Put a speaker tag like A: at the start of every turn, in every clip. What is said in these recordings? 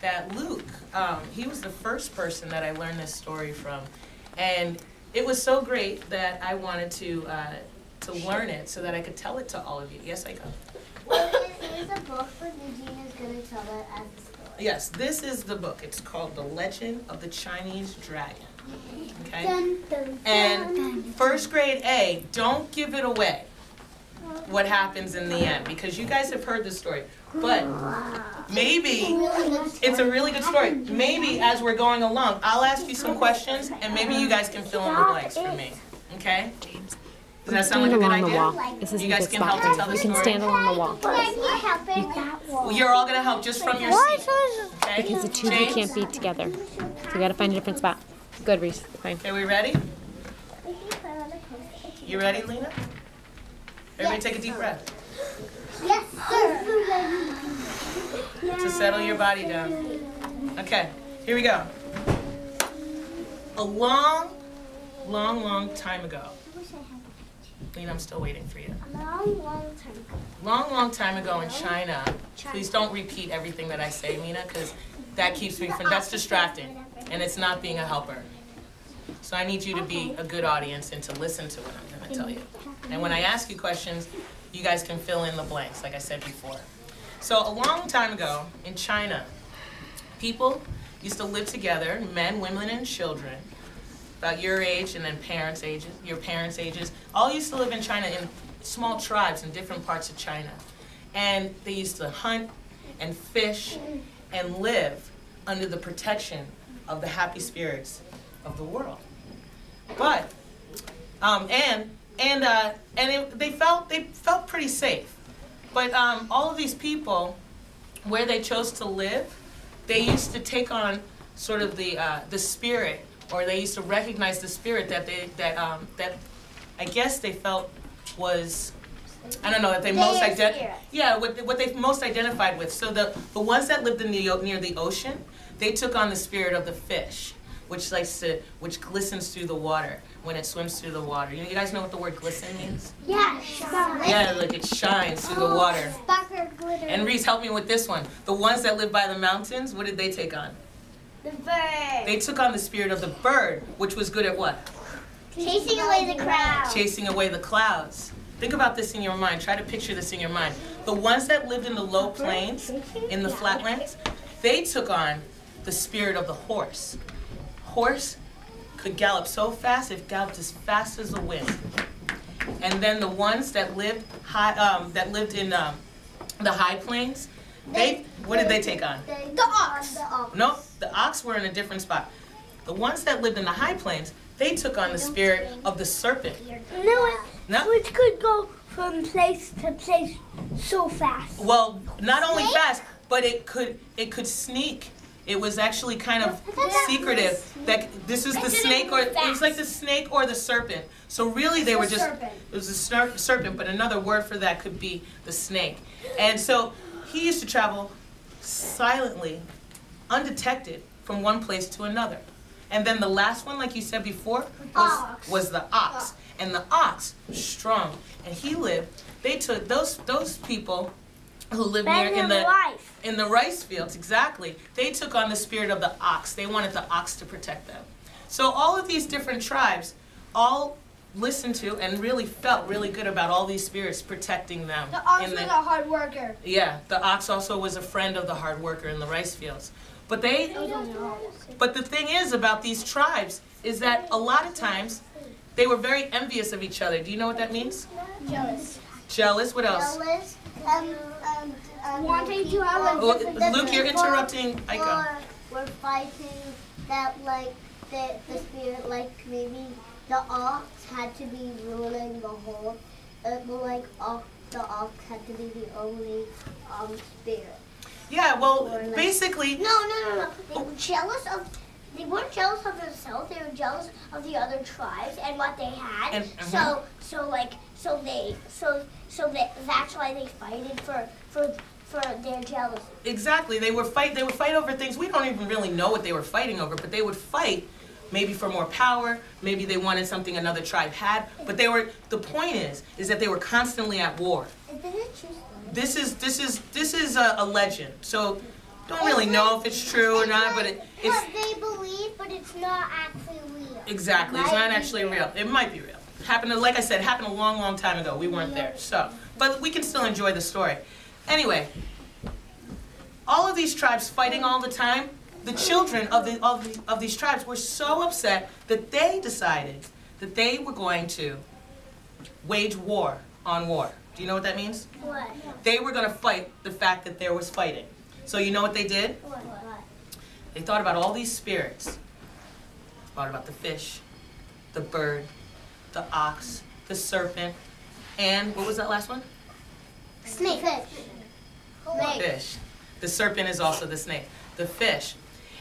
A: that Luke, he was the first person that I learned this story from. And it was so great that I wanted to learn it so that I could tell it to all of you. Yes, I go.
B: Well, here's a book, but Eugene is going to tell it as a story.
A: Yes, this is the book. It's called The Legend of the Chinese Dragon. Okay?
B: Dun, dun,
A: And
B: dun.
A: first grade A, don't give it away what happens in the end, because you guys have heard the story. But maybe it's a really good story. Maybe as we're going along, I'll ask you some questions, and maybe you guys can fill in the blanks for me. Okay? Does that sound like a good
C: along the
A: idea?
C: wall. This is
A: You
C: a
A: guys
C: good
A: can
C: spot
A: help
C: for
A: to
C: you.
A: tell the
C: You can
A: story.
C: stand along the wall.
A: Well, you're all going to help just from your seat. Okay?
C: Because the two of you
A: James?
C: can't be together. So you gotta find a different spot. Good, Reese. Fine.
A: Okay, we ready? You ready, Lena? Everybody take a deep breath
B: Yes, sir.
A: to settle your body down. Okay, here we go. A long time ago. Lena, I'm still waiting for you. Long time ago in China. Please don't repeat everything that I say, Lena, because that keeps me from, that's distracting, and it's not being a helper. So I need you to be a good audience and to listen to what I'm going to tell you. And when I ask you questions, you guys can fill in the blanks, like I said before. So a long time ago in China, people used to live together, men, women, and children, about your age and then parents' ages, your parents' ages, all used to live in China in small tribes in different parts of China. And they used to hunt and fish and live under the protection of the happy spirits of the world. But they felt pretty safe. But all of these people, where they chose to live, they used to take on sort of the spirit, or they used to recognize the spirit that I guess they felt was, I don't know, that they most what they most identified with. So the ones that lived in near the ocean, they took on the spirit of the fish, which glistens through the water when it swims through the water. You guys know what the word glisten means?
B: Yeah,
A: Yeah, like it shines through the water.
B: Sparkle, glitter.
A: And Reese, help me with this one. The ones that live by the mountains, what did they take on?
B: The bird.
A: They took on the spirit of the bird, which was good at what?
B: Chasing away the crowd.
A: Chasing away the clouds. Think about this in your mind. Try to picture this in your mind. The ones that lived in the low plains, in the flatlands, they took on the spirit of the horse. Horse could gallop so fast, it galloped as fast as the wind. And then the ones that lived in the high plains, what did they take on?
B: The ox.
A: No, the ox were in a different spot. The ones that lived in the high plains, they took on the spirit of the serpent. No?
B: Which could go from place to place so fast.
A: Well, not only fast, but it could sneak. It was actually kind of secretive. That this is the snake, or it was like the snake or the serpent. So really, they were just
B: Serpent.
A: it was a serpent, but another word for that could be the snake. And so he used to travel silently, undetected, from one place to another. And then the last one, like you said before, was the ox. And the ox was strong, and he lived. They took those people who lived near in the rice fields, exactly. They took on the spirit of the ox. They wanted the ox to protect them. So all of these different tribes all listened to and really felt really good about all these spirits protecting them.
B: The ox was a hard worker.
A: Yeah, the ox also was a friend of the hard worker in the rice fields. But the thing is about these tribes is that a lot of times they were very envious of each other. Do you know what that means?
B: Jealous.
A: Jealous. What else?
B: Jealous. Wanting to have a
A: Luke, you're interrupting Aika.
B: We're fighting that, like, the spirit, like, maybe the ox had to be ruling the whole, the ox had to be the only spirit.
A: Yeah, well, basically...
B: No. They were jealous of... They weren't jealous of themselves. They were jealous of the other tribes and what they had. That's why they fighted for their jealousy.
A: Exactly. They would fight over things. We don't even really know what they were fighting over, but they would fight maybe for more power. Maybe they wanted something another tribe had. But the point is that they were constantly at war. This is a legend. So don't really know if it's true or not, but it's
B: what they believe, but it's not actually real.
A: exactly. It's not actually real. It might be real. Happened, like I said, happened a long, long time ago. We weren't there, so but we can still enjoy the story. Anyway, all of these tribes fighting all the time. The children of these tribes were so upset that they decided that they were going to wage war on war. Do you know what that means?
B: What?
A: They were going to fight the fact that there was fighting. So you know what they did?
B: What?
A: They thought about all these spirits. Thought about the fish, the bird, the ox, the serpent, and what was that last one?
B: Snake.
A: Fish. The serpent is also the snake. The fish.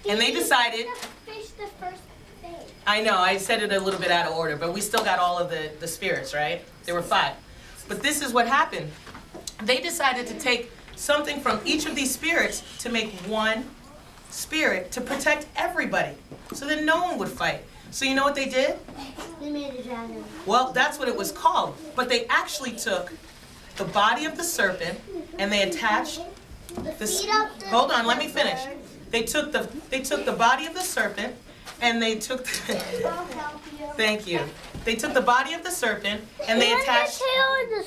A: And they decided,
B: Fish the first thing.
A: I know, I said it a little bit out of order, but we still got all of the spirits, right? There were 5. But this is what happened. They decided to take something from each of these spirits to make one spirit to protect everybody, so that no one would fight. So you know what they did?
B: They made a dragon.
A: Well, that's what it was called. But they actually took the body of the serpent and they attached this. Hold on, let me finish. They took the body of the serpent and they took. Thank you. They took the body of the serpent and they attached.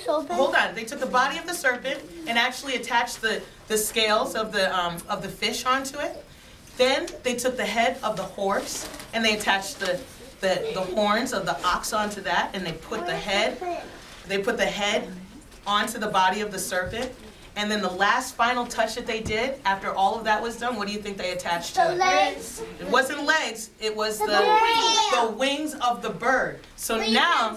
A: Hold on. They took the body of the serpent and actually attached the scales of the fish onto it. Then they took the head of the horse and they attached the horns of the ox onto that, and they put the head onto the body of the serpent. And then the last final touch that they did after all of that was done, what do you think they attached to
B: The legs.
A: It wasn't legs, it was the wings of the bird. So now,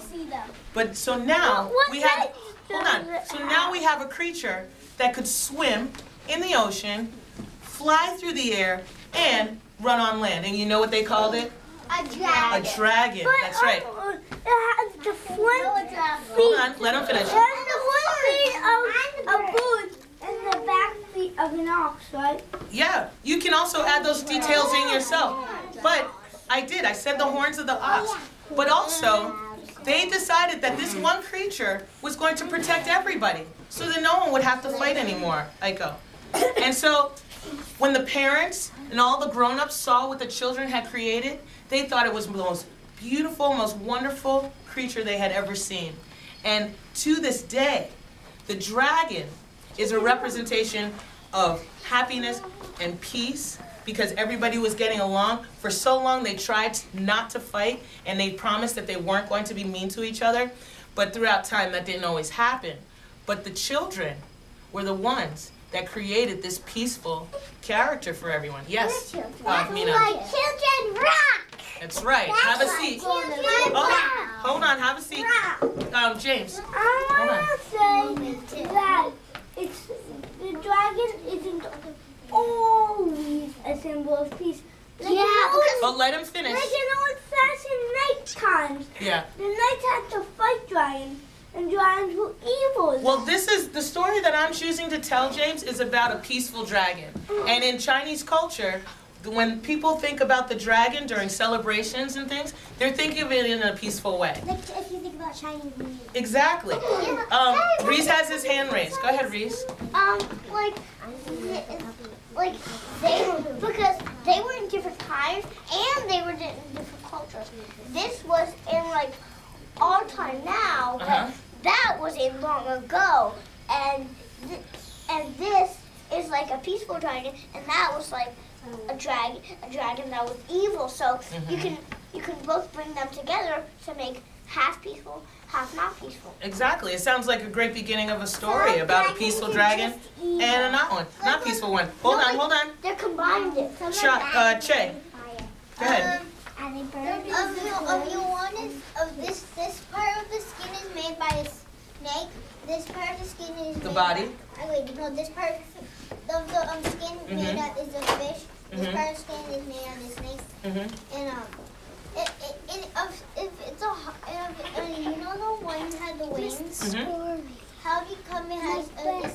A: so now we have, hold on, so now we have a creature that could swim in the ocean, fly through the air, and run on land. And you know what they called it?
B: A dragon.
A: A dragon, that's right.
D: It has the front feet.
A: Hold on, let him finish.
D: It has the front feet of a bird and the back feet of an ox, right?
A: Yeah, you can also add those details in yourself. But I said the horns of the ox. But also, they decided that this one creature was going to protect everybody, so that no one would have to fight anymore, Aiko. And so, when the parents and all the grown-ups saw what the children had created, they thought it was the most beautiful, most wonderful creature they had ever seen. And to this day, the dragon is a representation of happiness and peace, because everybody was getting along. For so long they tried not to fight, and they promised that they weren't going to be mean to each other, but throughout time that didn't always happen. But the children were the ones that created this peaceful character for everyone. Yes, Mina.
B: Like children rock.
A: That's right. Have a seat. Oh, hold on. Have a seat. James.
D: I want to say that the dragon isn't always a symbol of peace. Like
A: But let him finish.
D: Like in old-fashioned night times.
A: Yeah.
D: The knights had to fight dragons, and dragons were evil.
A: Well, this is the story that I'm choosing to tell, James, is about a peaceful dragon. And in Chinese culture, when people think about the dragon during celebrations and things, they're thinking of it in a peaceful way.
B: Like if you think about Chinese New Year.
A: Exactly. Reese has his hand raised. Go ahead, Reese.
B: Like because they were in different times and they were in different cultures. This was in like our time now, but that was in long ago, and this is like a peaceful dragon, and that was like a dragon that was evil. So you can both bring them together to make half peaceful, half not peaceful.
A: Exactly. It sounds like a great beginning of a story about a peaceful dragon and a not peaceful one. Hold on.
B: They're combined it.
A: Che. Go ahead.
B: This part of the skin is made by a snake. This part of the skin is
A: The body.
B: This part of the skin made out is a fish. This part of the skin is made out of a snake. And you know the one who had the wings. How come it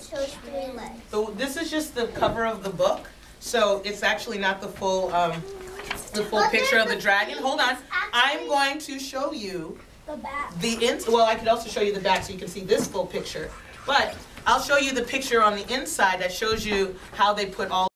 B: shows 3 legs?
A: So this is just the cover of the book. So it's actually not the full picture of the dragon. Hold on. I'm going to show you
D: The back.
A: well, I could also show you the back so you can see this full picture. But I'll show you the picture on the inside that shows you how they put all